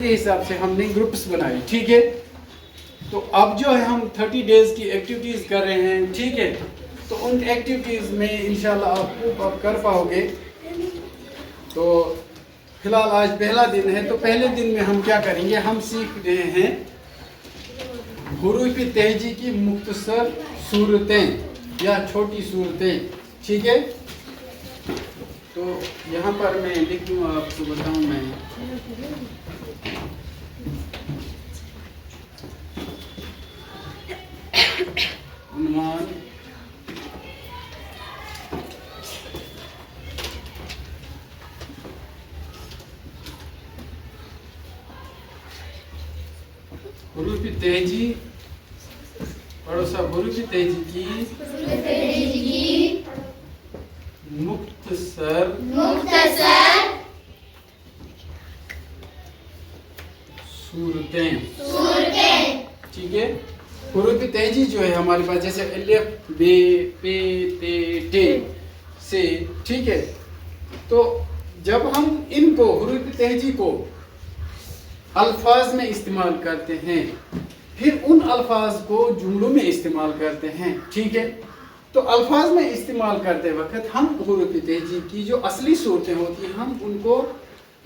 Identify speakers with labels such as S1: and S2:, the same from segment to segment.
S1: کے حساب سے ہم نے گروپس بنائے، ٹھیک ہے. تو اب جو ہے ہم 30 ڈیز کی ایکٹیویٹیز کر رہے ہیں، ٹھیک ہے. تو ان ایکٹیویٹیز میں انشاءاللہ آپ کر پاؤ گے. تو فی الحال آج پہلا دن ہے، تو پہلے دن میں ہم کیا کریں گے، ہم سیکھ رہے ہیں حروف تہجی کی مختصر صورتیں یا چھوٹی صورتیں، ٹھیک ہے. تو یہاں پر میں لکھ دوں، آپ کو بتاؤں میں عنوان حروف تہجی، پڑھو سب، حروف تہجی کی مختصر صورتیں، ٹھیک ہے. حروف تہجی جو ہے ہمارے پاس، جیسے الف، بے، پے، تے، ٹے سے، ٹھیک ہے. تو جب ہم ان کو حروف تہجی کو الفاظ میں استعمال کرتے ہیں، پھر ان الفاظ کو جملوں میں استعمال کرتے ہیں، ٹھیک ہے. تو الفاظ میں استعمال کرتے وقت ہم حروف تہجی کی جو اصلی صورتیں ہوتی ہیں، ہم ان کو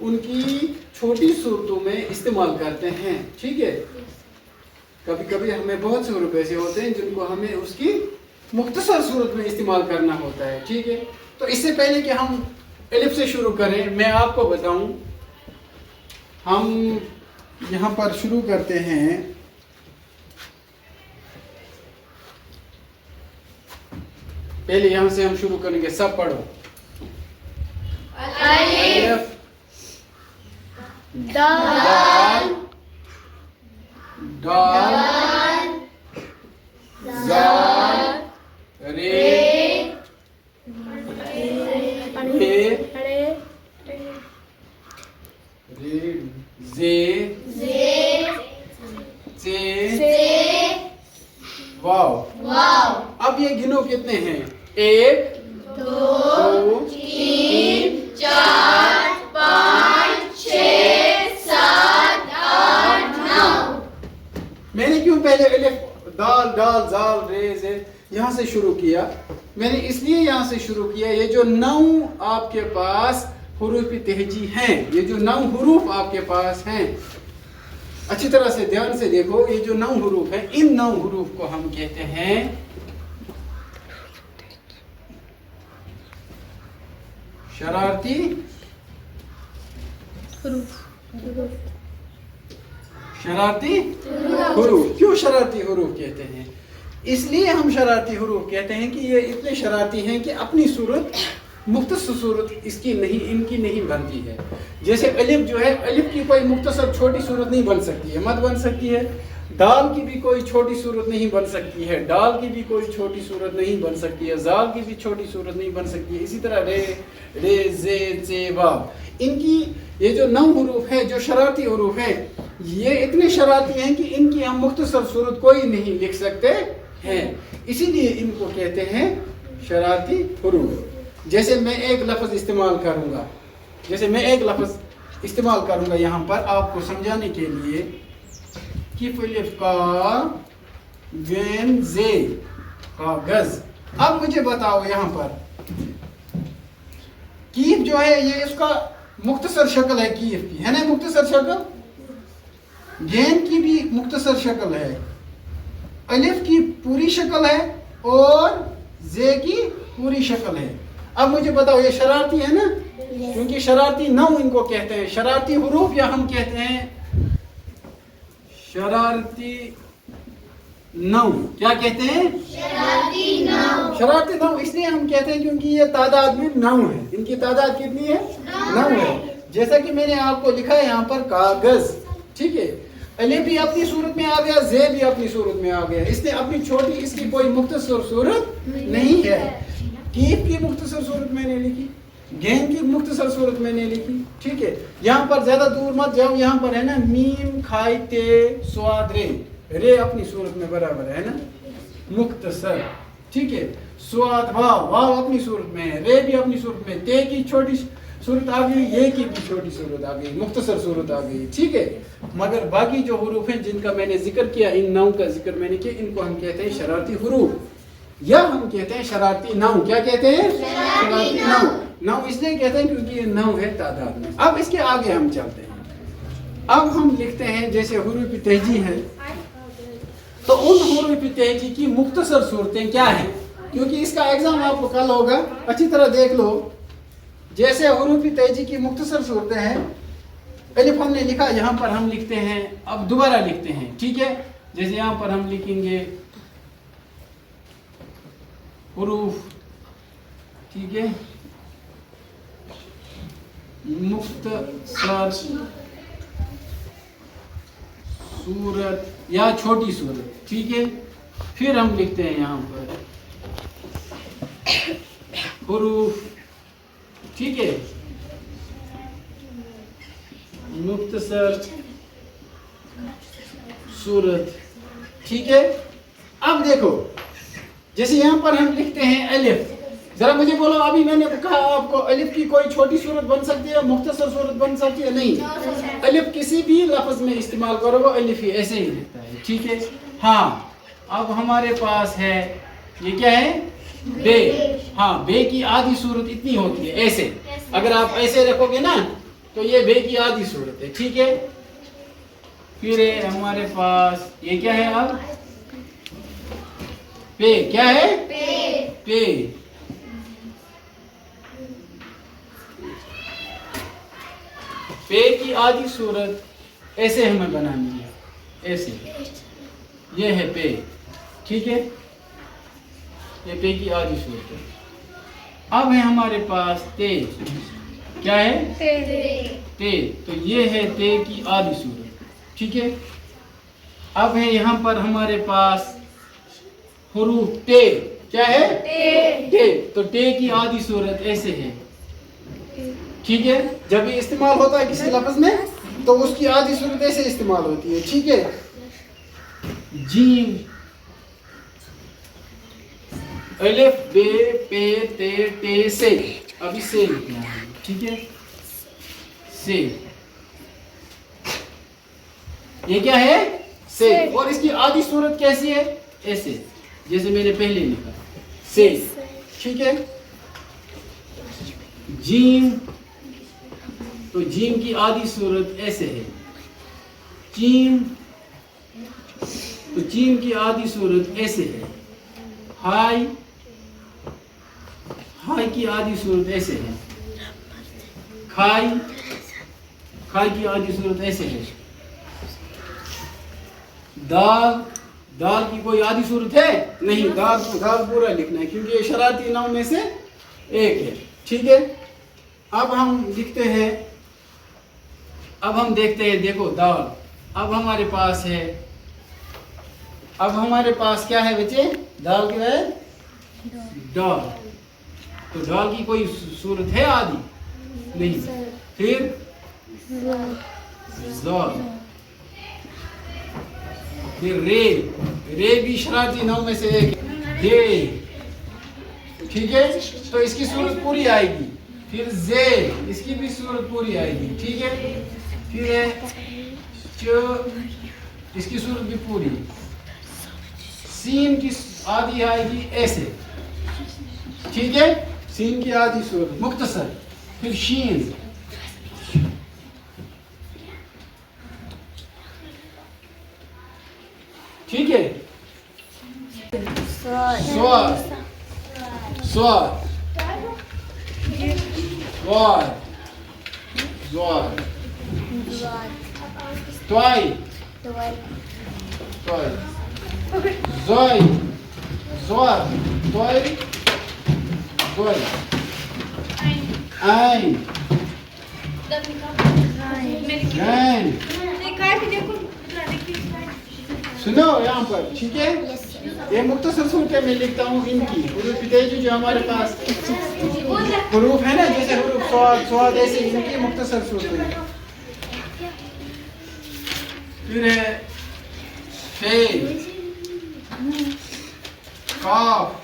S1: ان کی چھوٹی صورتوں میں استعمال کرتے ہیں، ٹھیک ہے. کبھی کبھی ہمیں بہت سے حروف ایسے ہوتے ہیں جن کو ہمیں اس کی مختصر صورت میں استعمال کرنا ہوتا ہے، ٹھیک ہے. تو اس سے پہلے کہ ہم الف سے شروع کریں، میں آپ کو بتاؤں، ہم یہاں پر شروع کرتے ہیں. پہلے یہاں سے ہم شروع کریں گے، سب پڑھو. الف، دال، دال، زال، رے، زے، ژے، واو. اب یہ گنو کتنے ہیں، 1 2 3 4 5 6 7 8 9. میں نے کیوں پہلے الف، دال، ڈال، زال، رے، زے یہاں سے شروع کیا؟ میں نے اس لیے یہاں سے شروع کیا، یہ جو 9 آپ کے پاس حروف تہجی ہیں، یہ جو 9 حروف آپ کے پاس ہیں، اچھی طرح سے دھیان سے دیکھو، یہ جو 9 حروف ہیں، ان 9 حروف کو ہم کہتے ہیں شرارتی حروف. شرارتی حروف. کیوں شرارتی حروف کہتے ہیں؟ اس لیے ہم شرارتی حروف کہتے ہیں کہ یہ اتنے شرارتی ہیں کہ اپنی صورت، مختصر صورت اس کی نہیں، ان کی نہیں بنتی ہے. جیسے الف جو ہے، الف کی کوئی مختصر چھوٹی صورت نہیں بن سکتی ہے، مت بن سکتی ہے. دال کی بھی کوئی چھوٹی صورت نہیں بن سکتی ہے، ڈال کی بھی کوئی چھوٹی صورت نہیں بن سکتی ہے، زال کی بھی چھوٹی صورت نہیں بن سکتی ہے. اسی طرح رے، زے، ژے، واو، ان کی یہ جو 9 حروف ہیں، جو شرارتی حروف ہیں، یہ اتنے شرارتی ہیں کہ ان کی ہم مختصر صورت کوئی نہیں لکھ سکتے ہیں. اسی لیے ان کو کہتے ہیں شرارتی حروف. جیسے میں ایک لفظ استعمال کروں گا، یہاں پر آپ کو سمجھانے کے لیے، کیف الف کا غین زے، کاغذ. اب مجھے بتاؤ، یہاں پر کیف جو ہے، یہ اس کا مختصر شکل ہے، کیف کی ہے نا مختصر شکل، غین کی بھی مختصر شکل ہے، الف کی پوری شکل ہے، اور زے کی پوری شکل ہے. اب مجھے بتاؤ، یہ شرارتی ہے نا، کیونکہ شرارتی 9 ان کو کہتے ہیں، شرارتی حروف، یا ہم کہتے ہیں شرارتی 9. کیا کہتے ہیں؟ شرارتی 9 اس لیے ہم کہتے ہیں کیونکہ یہ تعداد میں 9 ہے. ان کی تعداد کتنی ہے؟ 9 ہے. جیسا کہ میں نے آپ کو لکھا ہے یہاں پر، کاغذ، ٹھیک ہے. الف بھی اپنی صورت میں آ گیا، زے بھی اپنی صورت میں آ گیا. اس نے اپنی چھوٹی، اس کی کوئی مختصر صورت نہیں ہے. کیف کی مختصر صورت میں نے لکھی، غین کی مختصر صورت میں نے لکھی، ٹھیک ہے. یہاں پر زیادہ دور مت جاؤ، یہاں پر ہے نا میم، کھائی، تے، سواد، رے، رے اپنی صورت میں برابر ہے نا مختصر، ٹھیک ہے. سواد، واو، واو اپنی صورت میں ہے، رے بھی اپنی صورت میں، تے کی چھوٹی सूरत आ गई, ये की भी छोटी सूरत आ गई, मुख्तसर सूरत आ गई, ठीक है। मगर बाकी जो हुरूफ हैं जिनका मैंने जिक्र किया, इन नाउ का जिक्र मैंने किया, इनको हम कहते हैं शरारती हुरूफ या हम कहते हैं शरारती नाउ। क्या कहते हैं? शरारती नाउ। नाउ इसलिए कहते हैं क्योंकि ये नाउ है तादाद में। अब इसके आगे हम चलते हैं। अब हम लिखते हैं जैसे हुरूफ तहजी है, तो उन हुरूफ तहजी की मुख्तसर सूरतें क्या हैं, क्योंकि इसका एग्जाम आपको कल होगा, अच्छी तरह देख लो। जैसे हुरूफ तहजी की मुख्तसर सूरतें हैं, अलिफ हमने लिखा, यहाँ पर हम लिखते हैं, अब दोबारा लिखते हैं, ठीक है। जैसे यहाँ पर हम लिखेंगे हुरूफ, ठीक है, मुख्तसर सूरत या छोटी सूरत, ठीक है। फिर हम लिखते हैं यहाँ पर हुरूफ, ठीक है, मुख्तसर सूरत, ठीक है। अब देखो जैसे यहाँ पर हम लिखते हैं अलिफ, जरा मुझे बोलो, अभी मैंने कहा आपको अलिफ की कोई छोटी सूरत बन सकती है, मुख्तसर सूरत बन सकती है? नहीं। अलिफ किसी भी लफ्ज में इस्तेमाल करो वो अलिफ ही ऐसे ही रहता है, ठीक है। हाँ, अब हमारे पास है, ये क्या है? बे। हाँ, बे की आधी सूरत इतनी होती है, ऐसे। अगर आप ऐसे रखोगे ना तो ये बे की आधी सूरत है, ठीक है। फिर है हमारे पास, ये क्या है? अब पे, क्या है? पे। पे की आधी सूरत ऐसे हमें बनानी है, ऐसे। ये है पे, ठीक है, ये पे की आधी सूरत है। अब है हमारे पास ते, क्या है? ते। तो ये है ते की आधी सूरत, ठीक है। अब है यहाँ पर हमारे पास हुरूफ ते, क्या है? ते। तो ते की आधी सूरत ऐसे है, ठीक है। जब ये इस्तेमाल होता है किसी लफ्ज में तो उसकी आधी सूरत ऐसे इस्तेमाल होती है, ठीक है। जीम, अलिफ, बे, पे, ते, टे, से। अभी से लिखना है, ठीक है, से। ये क्या है? से। और इसकी आधी सूरत कैसी है? ऐसे, जैसे मैंने पहले लिखा, से, ठीक है। जीम, तो जीम की आधी सूरत ऐसे है। जीम, तो जीम की आधी सूरत ऐसे है। हाय, हाय की आधी सूरत ऐसे है। खाई, खाई की आधी सूरत ऐसे है। दाल, दाल की कोई आधी सूरत है? नहीं। दाल पूरा लिखना है क्योंकि ये शरारती नाम में से एक है, ठीक है। अब हम लिखते हैं, अब हम देखते हैं, देखो दाल। अब हमारे पास है, अब हमारे पास क्या है बच्चे? दाल क्या है? दाल। तो दाल की कोई सूरत है आदि? नहीं। फिर ज़ाल, फिर रे, रे भी शरारती नाम में से एक है। दे, ठीक है, तो इसकी सूरत पूरी आएगी। फिर जे, इसकी भी सूरत पूरी आएगी, ठीक है। फिर है च, इसकी सूरत भी पूरी। सीन की आधी आएगी ऐसे, ठीक है, सीन की आधी सूरत मुख्तसर। फिर शीन, ठीक है। स्वाद, स्वाद, स्वाद, स्वाद, त्वाई, त्वाई, ज़ोई, ज़ोर, त्वाई, ज़ोई, आइन, गैन। सुनो यहाँ पर, ठीक है। ये मुख्तसर सूरतें मैं लिखता हूँ इनकी हुरूफ तेजी जो हमारे पास हुरूफ है ना, जैसे हुरूफ स्वाद, स्वाद, ऐसे इनकी मुख्तसर सूरतें। फिर है फे, काफ,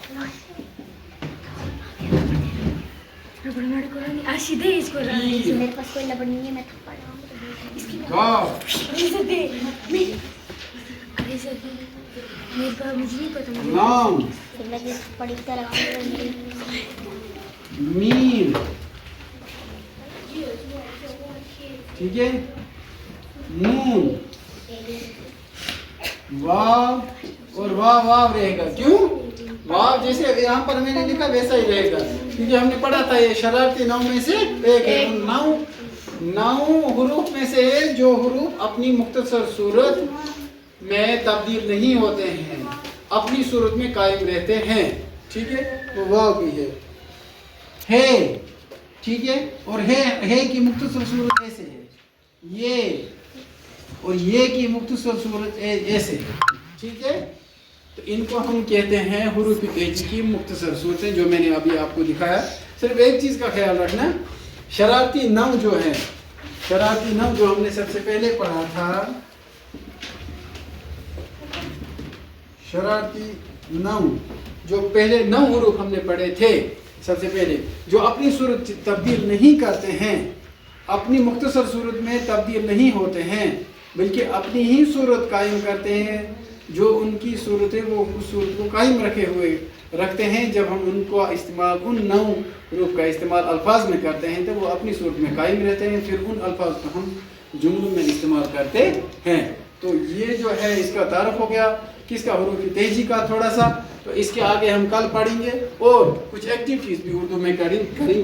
S2: मेरे पास कोई लबड़ नहीं है, मैं थप्पड़ लगाऊंगा इसकी
S1: गाफ
S2: मेरे पास मुझे नहीं पता
S1: लाम
S2: फिर मैं जिस थप्पड़ इसका लगाऊंगा
S1: मीम, ठीक है, नून, वाव और वाव रहेगा। क्यों वाव जैसे यहाँ पर मैंने लिखा वैसा ही रहेगा, क्योंकि हमने पढ़ा था ये शरारती नाउ में से एक है। नाउ हुरूफ में से है जो हुरूफ अपनी मुख्तसर सूरत में तब्दील नहीं होते हैं, अपनी सूरत में कायम रहते हैं, ठीक है। तो वाव भी है, ठीक है। और है की मुख्तसर सूरत ऐसे है, ये और ये की मुख्तसर सूरत ऐसे है, ठीक है। तो इनको हम कहते हैं हुरूफ तेजी की मुख्तसर सूरतें, जो मैंने अभी आपको दिखाया। सिर्फ एक चीज़ का ख्याल रखना, शरारती नौ जो है, शरारती नौ जो हमने सबसे पहले पढ़ा था, शरारती नौ जो पहले 9 हुरूफ हमने पढ़े थे सबसे पहले, जो अपनी सूरत तब्दील नहीं करते हैं, अपनी मुख्तसर सूरत में तब्दील नहीं होते हैं, बल्कि अपनी ही सूरत कायम करते हैं। जो उनकी सूरत है वो उस सूरत को कायम रखते हैं। जब हम उनको इस्तेमाल उन 9 हुरूफ का इस्तेमाल अल्फाज में करते हैं तो वो अपनी सूरत में कायम रहते हैं, फिर उन अल्फाज को हम जुमलों में इस्तेमाल करते हैं। तो ये जो है इसका तारफ हो गया किसका, हुरूफ तेजी का थोड़ा सा। तो इसके आगे हम कल पढ़ेंगे और कुछ एक्टिविटीज़ भी उर्दू में करेंगे।